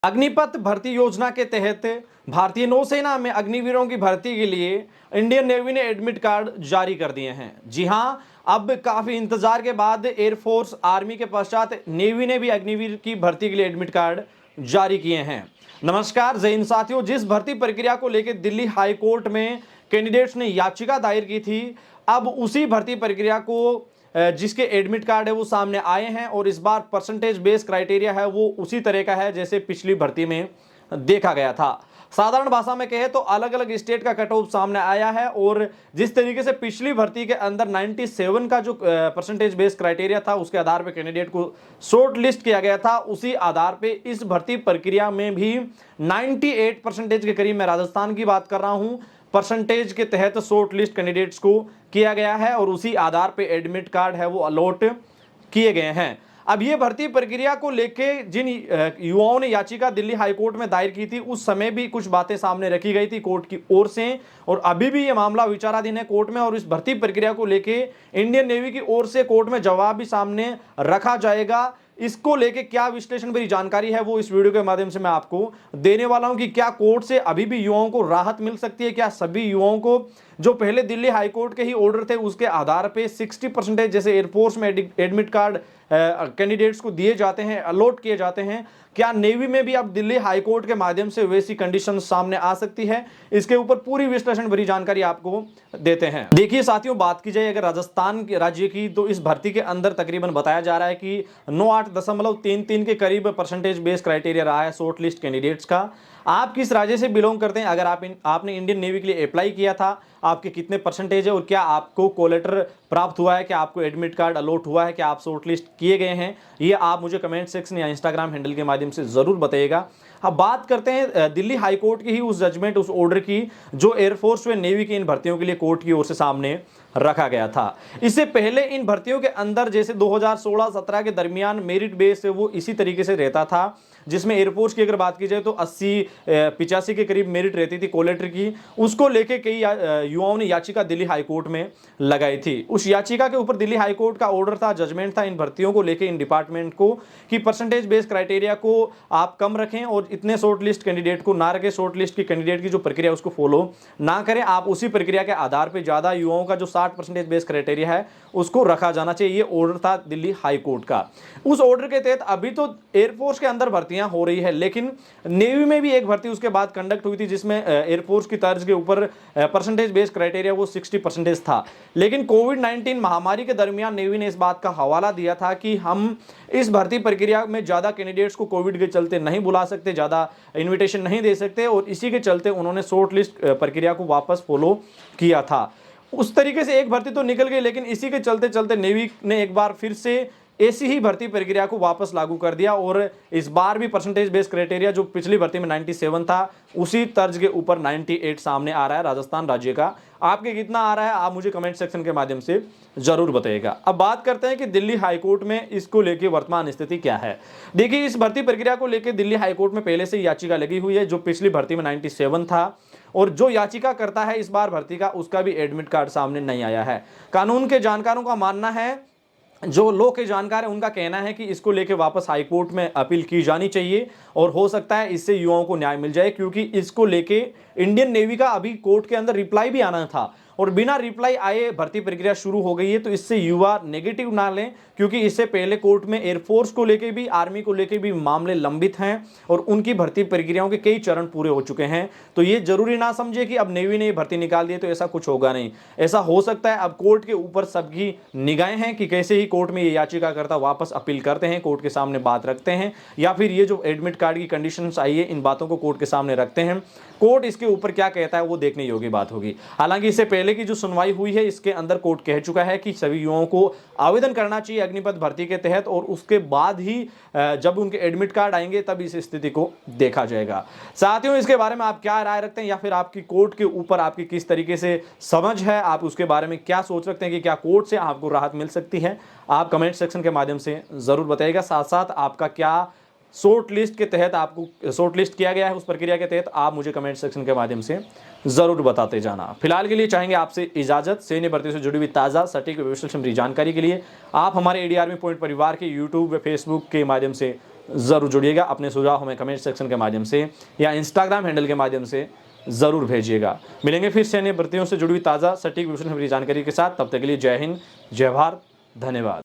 अग्निपथ भर्ती योजना के तहत भारतीय नौसेना में अग्निवीरों की भर्ती के लिए इंडियन नेवी ने एडमिट कार्ड जारी कर दिए हैं। जी हां, अब काफी इंतजार के बाद एयरफोर्स आर्मी के पश्चात नेवी ने भी अग्निवीर की भर्ती के लिए एडमिट कार्ड जारी किए हैं। नमस्कार जय हिंद साथियों, जिस भर्ती प्रक्रिया को लेकर दिल्ली हाई कोर्ट में कैंडिडेट्स ने याचिका दायर की थी, अब उसी भर्ती प्रक्रिया को जिसके एडमिट कार्ड है वो सामने आए हैं और इस बार परसेंटेज बेस क्राइटेरिया है वो उसी तरह का है जैसे पिछली भर्ती में देखा गया था। साधारण भाषा में कहे तो अलग अलग स्टेट का कट ऑफ सामने आया है और जिस तरीके से पिछली भर्ती के अंदर 97 का जो परसेंटेज बेस क्राइटेरिया था उसके आधार पर कैंडिडेट को शॉर्ट लिस्ट किया गया था, उसी आधार पे इस भर्ती प्रक्रिया में भी 98 परसेंटेज के करीब, मैं राजस्थान की बात कर रहा हूं, परसेंटेज के तहत शॉर्ट लिस्ट कैंडिडेट्स को किया गया है और उसी आधार पे एडमिट कार्ड है वो अलॉट किए गए हैं। अब ये भर्ती प्रक्रिया को लेके जिन युवाओं ने याचिका दिल्ली हाई कोर्ट में दायर की थी, उस समय भी कुछ बातें सामने रखी गई थी कोर्ट की ओर से और अभी भी ये मामला विचाराधीन है कोर्ट में और इस भर्ती प्रक्रिया को लेके इंडियन नेवी की ओर से कोर्ट में जवाब भी सामने रखा जाएगा। इसको लेके क्या विश्लेषण भरी जानकारी है वो इस वीडियो के माध्यम से मैं आपको देने वाला हूं कि क्या कोर्ट से अभी भी युवाओं को राहत मिल सकती है, क्या सभी युवाओं को जो पहले दिल्ली हाई कोर्ट के ही ऑर्डर थे उसके आधार पे 60% जैसे एयरफोर्स में एडमिट कार्ड कैंडिडेट्स को दिए जाते हैं, अलॉट किए जाते हैं, क्या नेवी में भी अब दिल्ली हाई कोर्ट के माध्यम से वैसी कंडीशन सामने आ सकती है, इसके ऊपर पूरी विश्लेषण भरी जानकारी आपको देते हैं। देखिए साथियों, बात की जाए अगर राजस्थान के राज्य की तो इस भर्ती के अंदर तकरीबन बताया जा रहा है कि 98.33 के करीब परसेंटेज बेस क्राइटेरिया रहा है शॉर्ट लिस्ट कैंडिडेट्स का। आप किस राज्य से बिलोंग करते हैं, अगर आपने इंडियन नेवी के लिए अप्लाई किया था, आपके कितने परसेंटेज है और क्या आपको कॉल लेटर प्राप्त हुआ है, क्या आपको एडमिट कार्ड अलॉट हुआ है, क्या आप शॉर्ट लिस्ट किए गए हैं, ये आप मुझे कमेंट सेक्शन या इंस्टाग्राम हैंडल के माध्यम से जरूर बताइएगा। अब बात करते हैं दिल्ली हाई कोर्ट की ही उस जजमेंट, उस ऑर्डर की जो एयरफोर्स व नेवी की इन भर्तियों के लिए कोर्ट की ओर से सामने रखा गया था। इससे पहले इन भर्तियों के अंदर जैसे 2016-17 के दरमियान मेरिट बेस वो इसी तरीके से रहता था, जिसमें एयरफोर्स की अगर बात की जाए तो 80-85 के करीब मेरिट रहती थी कोलेटर की। उसको लेके कई युवाओं ने याचिका दिल्ली हाई कोर्ट में लगाई थी। उस याचिका के ऊपर दिल्ली हाई कोर्ट का ऑर्डर था, जजमेंट था इन भर्तियों को लेके, इन डिपार्टमेंट को, कि परसेंटेज बेस क्राइटेरिया को आप कम रखें और इतने शॉर्ट लिस्ट कैंडिडेट को ना रखें, शॉर्ट लिस्ट की कैंडिडेट की जो प्रक्रिया उसको फॉलो ना करें, आप उसी प्रक्रिया के आधार पर ज्यादा युवाओं का जो 60% बेस क्राइटेरिया है उसको रखा जाना चाहिए। ये ऑर्डर था दिल्ली हाई कोर्ट का। उस ऑर्डर के तहत अभी तो एयरफोर्स के अंदर भर्तियां हो रही है, लेकिन नेवी में भी एक भर्ती उसके बाद कंडक्ट हुई थी जिसमें एयरफोर्स की तर्ज के ऊपर परसेंटेज बेस क्राइटेरिया वो 60% था। लेकिन कोविड-19 महामारी के दरमियान नेवी ने इस बात का हवाला दिया था कि हम इस भर्ती प्रक्रिया में ज्यादा कैंडिडेट्स को कोविड के चलते नहीं बुला सकते, ज्यादा इन्विटेशन नहीं दे सकते और इसी के चलते उन्होंने शॉर्ट लिस्ट प्रक्रिया को वापस फॉलो किया था। उस तरीके से एक भर्ती तो निकल गई, लेकिन इसी के चलते चलते नेवी ने एक बार फिर से ऐसी ही भर्ती प्रक्रिया को वापस लागू कर दिया और इस बार भी परसेंटेज बेस क्राइटेरिया जो पिछली भर्ती में 97 था उसी तर्ज के ऊपर 98 सामने आ रहा है राजस्थान राज्य का। आपके कितना आ रहा है आप मुझे कमेंट सेक्शन के माध्यम से जरूर बताइएगा। अब बात करते हैं कि दिल्ली हाई कोर्ट में इसको लेकर वर्तमान स्थिति क्या है। देखिए, इस भर्ती प्रक्रिया को लेकर दिल्ली हाई कोर्ट में पहले से याचिका लगी हुई है, जो पिछली भर्ती में 97 था और जो याचिका करता है इस बार भर्ती का उसका भी एडमिट कार्ड सामने नहीं आया है। कानून के जानकारों का मानना है, जो लॉ के जानकार है उनका कहना है कि इसको लेके वापस हाई कोर्ट में अपील की जानी चाहिए और हो सकता है इससे युवाओं को न्याय मिल जाए, क्योंकि इसको लेके इंडियन नेवी का अभी कोर्ट के अंदर रिप्लाई भी आना था और बिना रिप्लाई आए भर्ती प्रक्रिया शुरू हो गई है। तो इससे युवा नेगेटिव ना लें, क्योंकि इससे पहले कोर्ट में एयरफोर्स को लेके भी, आर्मी को लेके भी मामले लंबित हैं और उनकी भर्ती प्रक्रियाओं के कई चरण पूरे हो चुके हैं। तो ये जरूरी ना समझे कि अब नेवी ने भर्ती निकाल दी तो ऐसा कुछ होगा नहीं, ऐसा हो सकता है। अब कोर्ट के ऊपर सबकी निगाहें हैं कि कैसे ही कोर्ट में ये याचिकाकर्ता वापस अपील करते हैं, कोर्ट के सामने बात रखते हैं, या फिर ये जो एडमिट कार्ड की कंडीशंस आई है इन बातों को कोर्ट के सामने रखते हैं। कोर्ट इसके ऊपर क्या कहता है वो देखने योग्य बात होगी। हालांकि इससे पहले की जो सुनवाई हुई है इसके अंदर कोर्ट कह चुका है कि सभी युवाओं को आवेदन करना चाहिए अग्निपथ भर्ती के तहत और उसके बाद ही जब उनके एडमिट कार्ड आएंगे तब इस स्थिति को देखा जाएगा। साथियों, इसके बारे में आप क्या राय रखते हैं या फिर आपकी कोर्ट के ऊपर आपकी किस तरीके से समझ है, आप उसके बारे में क्या सोच रखते हैं कि क्या कोर्ट से आपको राहत मिल सकती है, आप कमेंट सेक्शन के माध्यम से जरूर बताइएगा। साथ साथ आपका क्या शॉर्ट लिस्ट के तहत आपको शॉर्ट लिस्ट किया गया है उस प्रक्रिया के तहत, आप मुझे कमेंट सेक्शन के माध्यम से जरूर बताते जाना। फिलहाल के लिए चाहेंगे आपसे इजाजत। सैन्य भर्ती से जुड़ी हुई ताज़ा सटीक विश्लेषण जानकारी के लिए आप हमारे AD आर्मी पॉइंट परिवार के यूट्यूब व फेसबुक के माध्यम से ज़रूर जुड़िएगा। अपने सुझाव हमें कमेंट सेक्शन के माध्यम से या इंस्टाग्राम हैंडल के माध्यम से ज़रूर भेजिएगा। मिलेंगे फिर सैन्य भर्तियों से जुड़ी हुई ताज़ा सटीक विषय जानकारी के साथ। तब तक के लिए जय हिंद, जय भारत, धन्यवाद।